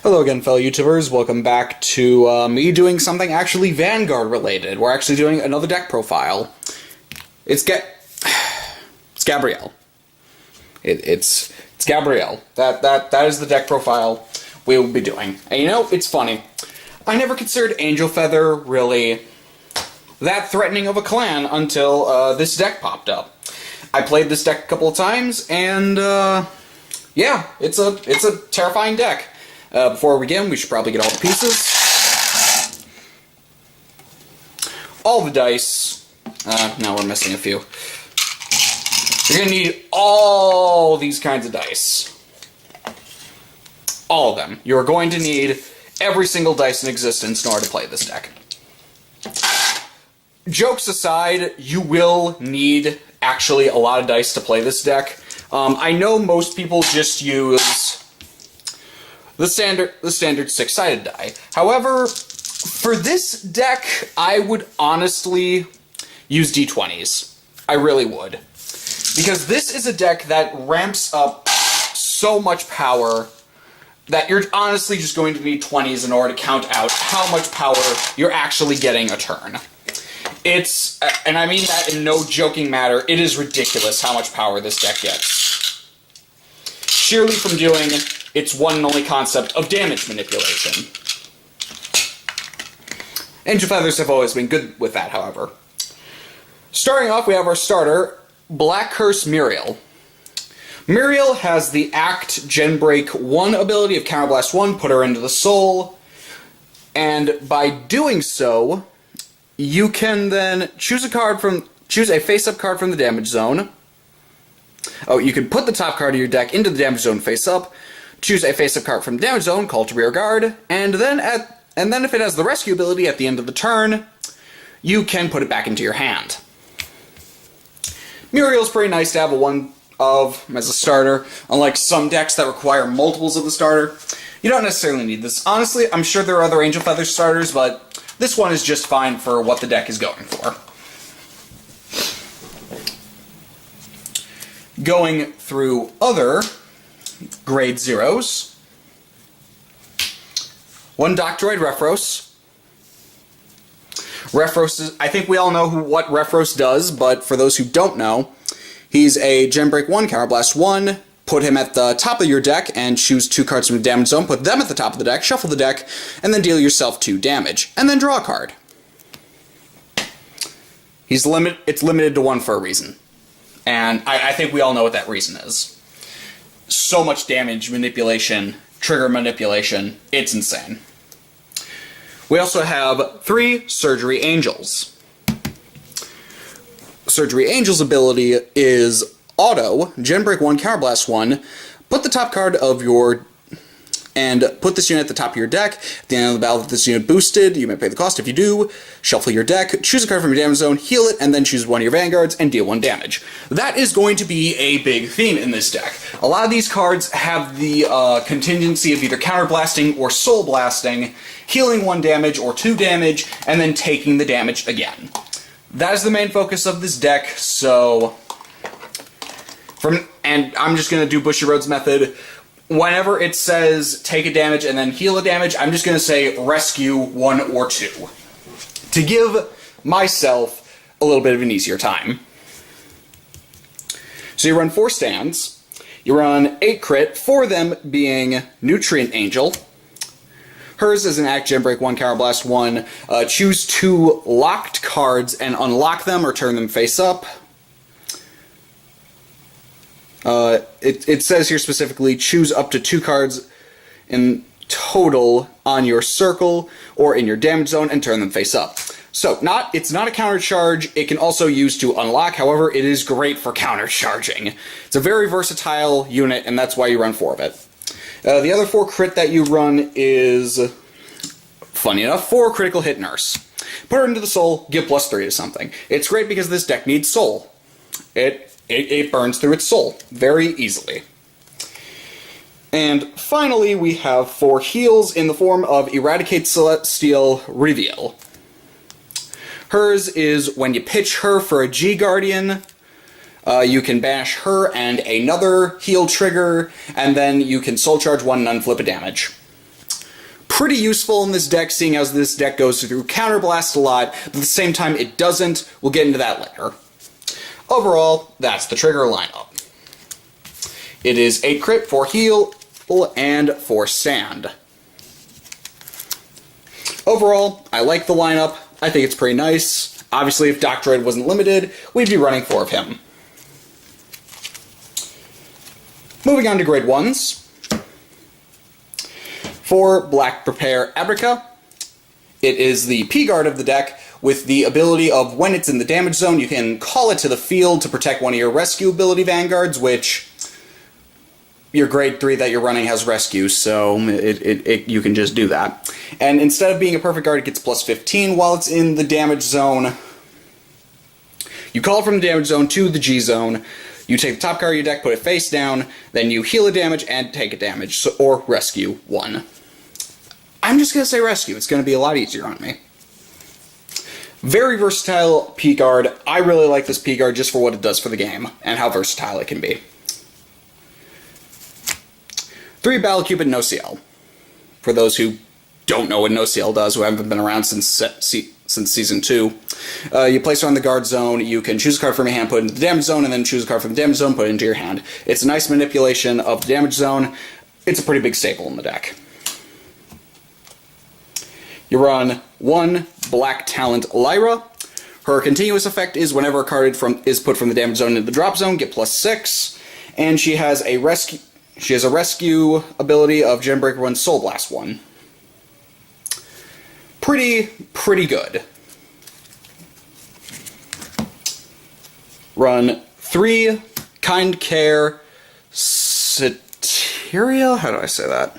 Hello again, fellow YouTubers. Welcome back to me doing something actually Vanguard related. We're actually doing another deck profile. It's Gabrielle. It's Gabrielle. That is the deck profile we will be doing. And you know, it's funny. I never considered Angel Feather really that threatening of a clan until this deck popped up. I played this deck a couple of times, and yeah, it's a terrifying deck. Before we begin, we should probably get all the pieces. All the dice. Now we're missing a few. You're going to need all these kinds of dice. All of them. You're going to need every single dice in existence in order to play this deck. Jokes aside, you will need actually a lot of dice to play this deck. I know most people just use the standard six-sided die. However, for this deck, I would honestly use D20s. I really would. Because this is a deck that ramps up so much power that you're honestly just going to need 20s in order to count out how much power you're actually getting a turn. It's, and I mean that in no joking matter, it is ridiculous how much power this deck gets. Sheerly from doing its one and only concept of damage manipulation. Angel Feathers have always been good with that, however. Starting off, we have our starter, Black Curse Muriel. Muriel has the Act Genbreak 1 ability of Counterblast 1, put her into the soul, and by doing so, you can then choose a face-up card from the damage zone. Oh, you can put the top card of your deck into the damage zone face-up, choose a face-up card from the damage zone, call to rear guard, and then if it has the rescue ability at the end of the turn, you can put it back into your hand. Muriel's pretty nice to have a one of as a starter, unlike some decks that require multiples of the starter. You don't necessarily need this. Honestly, I'm sure there are other Angel Feather starters, but this one is just fine for what the deck is going for. Going through other grade zeros. One Doctroid Refros. Refros is, I think we all know what Refros does, but for those who don't know, he's a Genbreak 1, Counterblast 1, put him at the top of your deck and choose 2 cards from the damage zone, put them at the top of the deck, shuffle the deck, and then deal yourself 2 damage, and then draw a card. It's limited to 1 for a reason. And I think we all know what that reason is. So much damage manipulation, trigger manipulation, it's insane. We also have 3 Surgery Angels. Surgery Angel's ability is Auto, Genbreak 1, Counterblast 1, put the top card of your, and put this unit at the top of your deck. At the end of the battle, if this unit boosted, you may pay the cost. If you do, shuffle your deck, choose a card from your damage zone, heal it, and then choose one of your Vanguards and deal 1 damage. That is going to be a big theme in this deck. A lot of these cards have the contingency of either counterblasting or soul blasting, healing 1 damage or 2 damage, and then taking the damage again. That is the main focus of this deck, so and I'm just going to do Bushiroad's method. Whenever it says take a damage and then heal a damage, I'm just going to say rescue 1 or 2. To give myself a little bit of an easier time. So you run 4 stands. You run 8 crit, 4 of them being Nutrient Angel. Hers is an Act Genbreak 1, Counterblast 1. Choose 2 locked cards and unlock them or turn them face up. It says here specifically, choose up to 2 cards in total on your circle or in your damage zone and turn them face up. So, it's not a counter charge, it can also use to unlock, however, it is great for counter charging. It's a very versatile unit, and that's why you run 4 of it. The other 4 crit that you run is, funny enough, 4 critical hit Nurse. Put her into the soul, give +3 to something. It's great because this deck needs soul. It burns through its soul very easily. And finally, we have 4 heals in the form of Eradicate Celestial Reveal. Hers is when you pitch her for a G-Guardian, you can bash her and another heal trigger, and then you can soul charge 1 and unflip a damage. Pretty useful in this deck, seeing as this deck goes through Counterblast a lot, but at the same time it doesn't. We'll get into that later. Overall, that's the trigger lineup. It is 8 crit, 4 heal, and 4 sand. Overall, I like the lineup. I think it's pretty nice. Obviously, if Doctroid wasn't limited, we'd be running 4 of him. Moving on to grade 1s. For Black Prepare Abrica, it is the P-Guard of the deck with the ability of when it's in the damage zone, you can call it to the field to protect one of your rescue ability Vanguards, which your grade 3 that you're running has rescue, so you can just do that. And instead of being a perfect guard, it gets plus 15 while it's in the damage zone. You call it from the damage zone to the G zone. You take the top card of your deck, put it face down, then you heal a damage and take a damage, or rescue 1. I'm just going to say rescue. It's going to be a lot easier on me. Very versatile P-Guard. I really like this P-Guard just for what it does for the game, and how versatile it can be. 3 Battle Cupid No CL. For those who don't know what No CL does, who haven't been around since Season 2. You place her on the guard zone, you can choose a card from your hand, put it into the damage zone, and then choose a card from the damage zone, put it into your hand. It's a nice manipulation of the damage zone. It's a pretty big staple in the deck. You run 1 Black Talent Lyra. Her continuous effect is whenever a card is put from the damage zone into the drop zone, get plus 6. And she has a rescue ability of Genbreaker 1, Soul Blast 1. Pretty good. Run 3 Kind Care Satirial? How do I say that?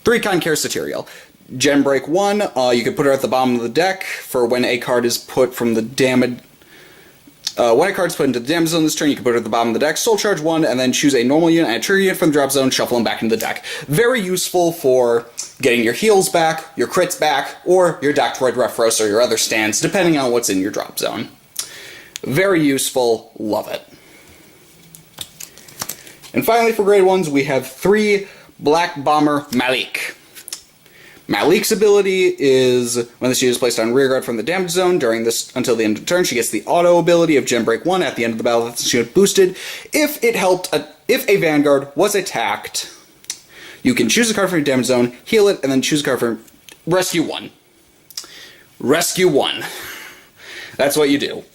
3 Kind Care Satirial. Genbreak 1, you can put her at the bottom of the deck for when a card is put from the damage... when a card is put into the damage zone this turn, you can put her at the bottom of the deck, Soul Charge 1, and then choose a normal unit and a trigger unit from the drop zone, shuffle them back into the deck. Very useful for getting your heals back, your crits back, or your Doctroid Refros or your other stands, depending on what's in your drop zone. Very useful, love it. And finally, for grade 1s, we have 3 Black Bomber Malik. Malik's ability is, when this unit is placed on rearguard from the damage zone during this until the end of the turn, she gets the auto ability of Genbreak 1 at the end of the battle that this unit boosted. If a Vanguard was attacked, you can choose a card from your damage zone, heal it, and then choose a card from Rescue 1. Rescue 1. That's what you do.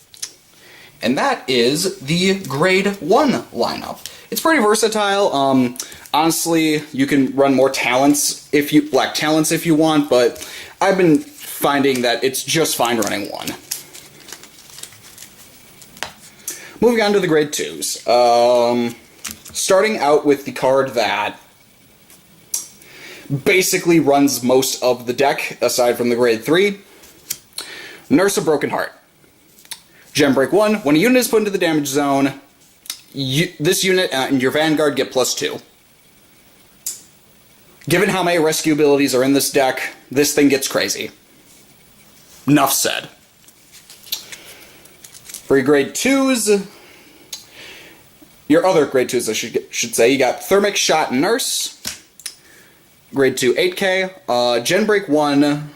And that is the grade 1 lineup. It's pretty versatile. Honestly, you can run more talents black talents if you want, but I've been finding that it's just fine running 1. Moving on to the grade 2s. Starting out with the card that basically runs most of the deck, aside from the grade 3. Nurse a Broken Heart. Genbreak 1, when a unit is put into the damage zone, this unit and your Vanguard get plus 2. Given how many rescue abilities are in this deck, this thing gets crazy. Enough said. For your grade 2s, your other grade 2s, I should say, you got Thermic Shot Nurse. Grade 2, 8k. Genbreak 1,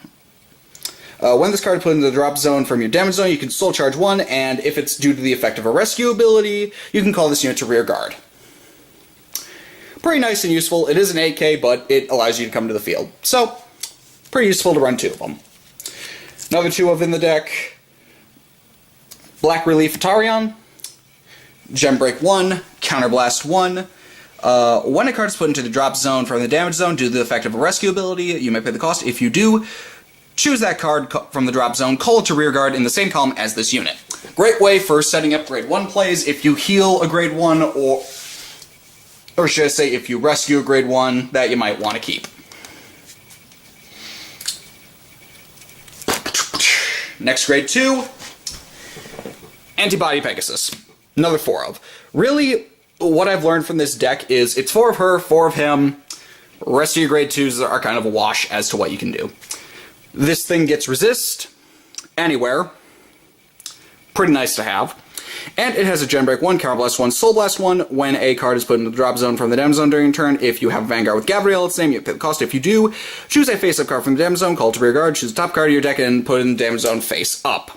when this card is put into the drop zone from your damage zone, you can Soul Charge 1, and if it's due to the effect of a rescue ability, you can call this unit to rear guard. Pretty nice and useful. It is an 8k, but it allows you to come to the field. So, pretty useful to run 2 of them. Another 2 of in the deck, Black Relief Atarion, Genbreak 1, Counterblast 1. When a card is put into the drop zone from the damage zone due to the effect of a rescue ability, you may pay the cost. If you do, choose that card from the drop zone, call it to rear guard in the same column as this unit. Great way for setting up grade 1 plays if you heal a grade 1, or should I say if you rescue a grade 1 that you might want to keep. Next grade 2, Antibody Pegasus. Another 4 of. Really, what I've learned from this deck is it's 4 of her, 4 of him. Rest of your grade 2s are kind of a wash as to what you can do. This thing gets resist anywhere. Pretty nice to have. And it has a Gen Break 1, Counter Blast 1, Soul Blast 1 when a card is put into the drop zone from the damage zone during turn. If you have Vanguard with Gabrielle, its name, you pay the cost. If you do, choose a face-up card from the damage zone, call it to rear guard, choose the top card of your deck, and put it in the damage zone face up.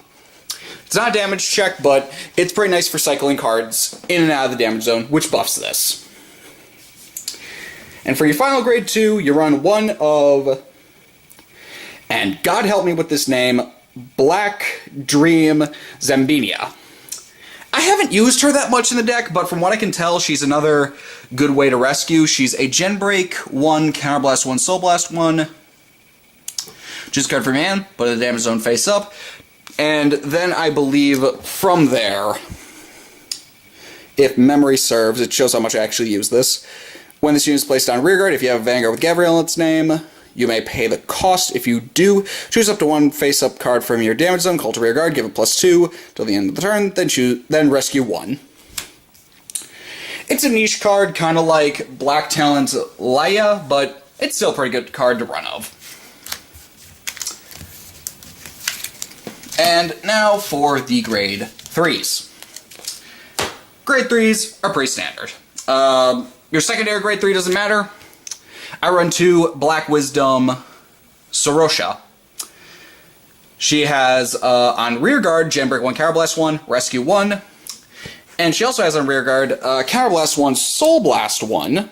It's not a damage check, but it's pretty nice for cycling cards in and out of the damage zone, which buffs this. And for your final grade 2, you run one of, and God help me with this name, Black Dream Zambinia. I haven't used her that much in the deck, but from what I can tell, she's another good way to rescue. She's a Gen Break 1, Counter Blast 1, Soul Blast 1. Choose a card from your hand, put it in the damage zone face up. And then I believe from there, if memory serves, it shows how much I actually use this. When this unit is placed on rearguard, if you have Vanguard with Gabrielle in its name, you may pay the cost. If you do, choose up to one face-up card from your damage zone, call to rearguard, give it +2 till the end of the turn, then rescue 1. It's a niche card, kind of like Black Talon's Laia, but it's still a pretty good card to run of. And now for the grade 3s. Grade 3s are pretty standard. Your secondary grade 3 doesn't matter. I run 2 Black Wisdom Sorosha. She has on rearguard Gen Break 1, Counter Blast 1, Rescue 1. And she also has on rearguard Counter Blast 1, Soul Blast 1.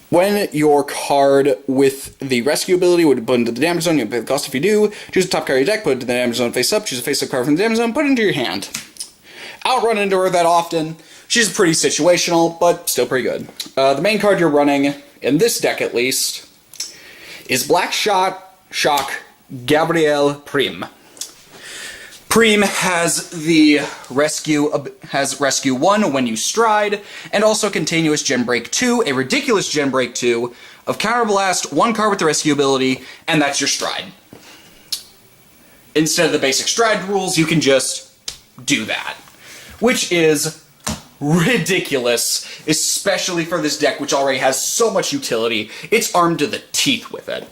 When your card with the rescue ability would put into the damage zone, you pay the cost. If you do, choose the top card of your deck, put it to the damage zone face up, choose a face-up card from the damage zone, put it into your hand. I don't run into her that often. She's pretty situational, but still pretty good. The main card you're running, in this deck at least, is Black Shock Gabrielle Prim. Prim has the rescue 1 when you stride, and also continuous Gen Break 2, a ridiculous Gen Break 2 of Counter Blast, 1 card with the rescue ability, and that's your stride. Instead of the basic stride rules, you can just do that, which is ridiculous, especially for this deck, which already has so much utility. It's armed to the teeth with it.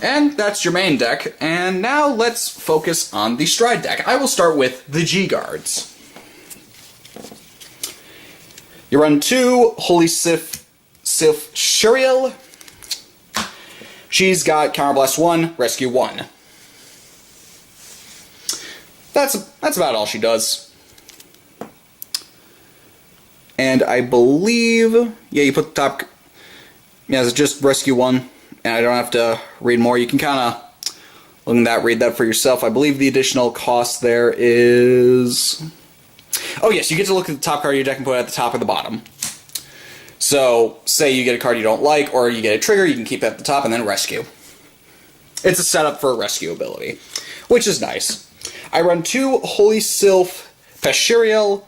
And that's your main deck, and now let's focus on the stride deck. I will start with the G-Guards. You run 2 Holy Sif Shuriel. She's got Counter Blast 1, Rescue 1. That's about all she does. And I believe, yeah, you put the top, yeah, it's just Rescue 1. And I don't have to read more. You can kind of look at that, read that for yourself. I believe the additional cost there is... Oh yes, you get to look at the top card of your deck and put it at the top or the bottom. So, say you get a card you don't like, or you get a trigger, you can keep it at the top and then rescue. It's a setup for a rescue ability, which is nice. I run 2 Holy Sylph Pashiriel.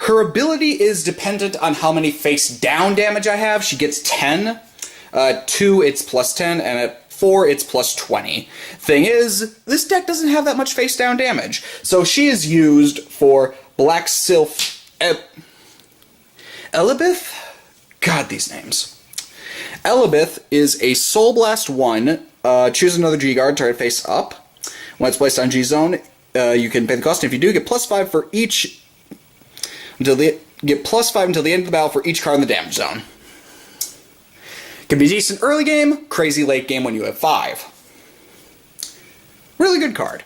Her ability is dependent on how many face-down damage I have. She gets 10. 2, it's +10, and at 4, it's +20. Thing is, this deck doesn't have that much face-down damage, so she is used for Black Sylph Elibeth? God, these names. Elibeth is a Soul Blast 1. Choose another G-Guard, target face up. When it's placed on G-Zone, you can pay the cost, and if you do, get +5 for each... Get +5 until the end of the battle for each card in the damage zone. Can be decent early game, crazy late game when you have 5. Really good card.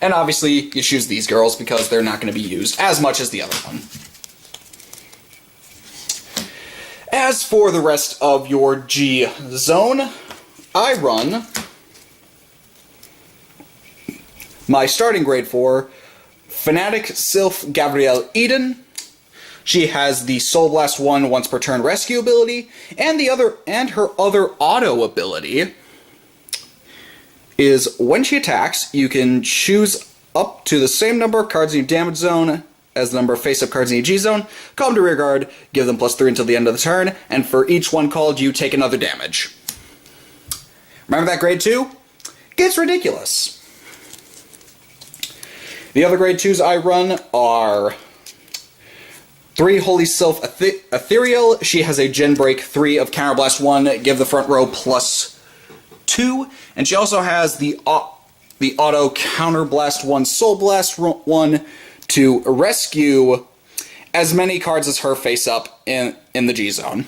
And obviously, you choose these girls because they're not going to be used as much as the other one. As for the rest of your G zone, I run my starting grade 4, Fanatic Sylph Gabrielle Eden. She has the Soul Blast 1 once per turn rescue ability, and her other auto ability is when she attacks, you can choose up to the same number of cards in your damage zone as the number of face-up cards in your G-zone, call them to rear guard, give them +3 until the end of the turn, and for each one called, you take another damage. Remember that grade 2? Gets ridiculous. The other grade 2s I run are 3 Holy Sylph Ethereal. She has a Gen Break 3 of Counter Blast 1. Give the front row +2 2, and she also has the auto Counterblast 1, Soul Blast 1 to rescue as many cards as her face up in the G zone.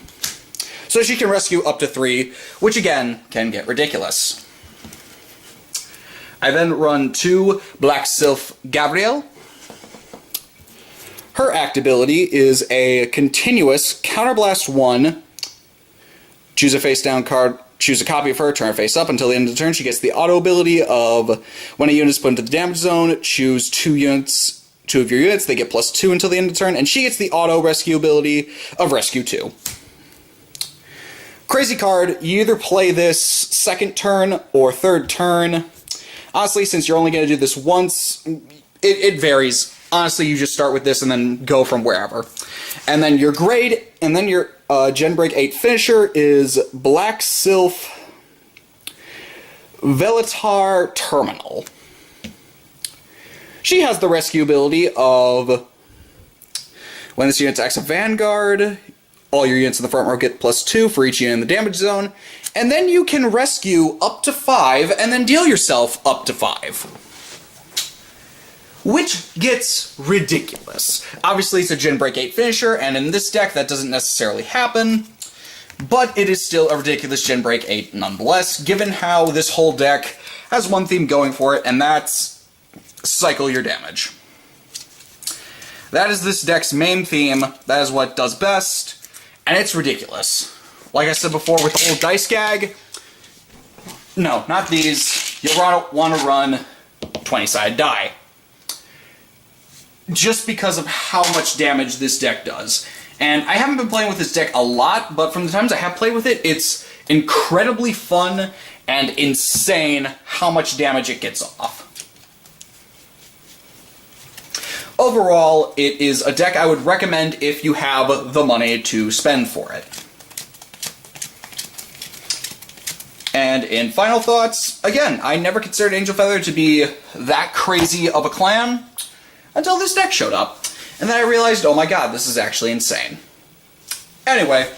So she can rescue up to 3, which again can get ridiculous. I then run 2 Black Sylph Gabrielle. Her act ability is a continuous Counterblast 1. Choose a face down card, choose a copy of her, turn her face up until the end of the turn. She gets the auto ability of when a unit is put into the damage zone, choose 2 of your units, they get +2 until the end of the turn, and she gets the auto rescue ability of Rescue 2. Crazy card, you either play this second turn or third turn. Honestly, since you're only going to do this once, it varies. Honestly, you just start with this and then go from wherever. And then your grade, and then your Gen Break 8 finisher is Black Sylph Velatar Terminal. She has the rescue ability of when this unit acts a Vanguard, all your units in the front row get +2 for each unit in the damage zone, and then you can rescue up to 5 and then deal yourself up to 5. Which gets ridiculous. Obviously, it's a Gen Break 8 finisher, and in this deck that doesn't necessarily happen, but it is still a ridiculous Gen Break 8 nonetheless, given how this whole deck has one theme going for it, and that's cycle your damage. That is this deck's main theme, that is what it does best, and it's ridiculous. Like I said before with the whole dice gag, no, not these. You'll want to run 20-sided die. Just because of how much damage this deck does. And I haven't been playing with this deck a lot, but from the times I have played with it, it's incredibly fun and insane how much damage it gets off. Overall, it is a deck I would recommend if you have the money to spend for it. And in final thoughts, again, I never considered Angel Feather to be that crazy of a clan until this deck showed up. And then I realized, oh my god, this is actually insane. Anyway,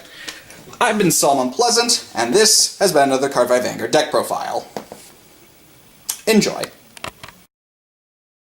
I've been Solomon Pleasant, and this has been another Cardfight Vanguard deck profile. Enjoy.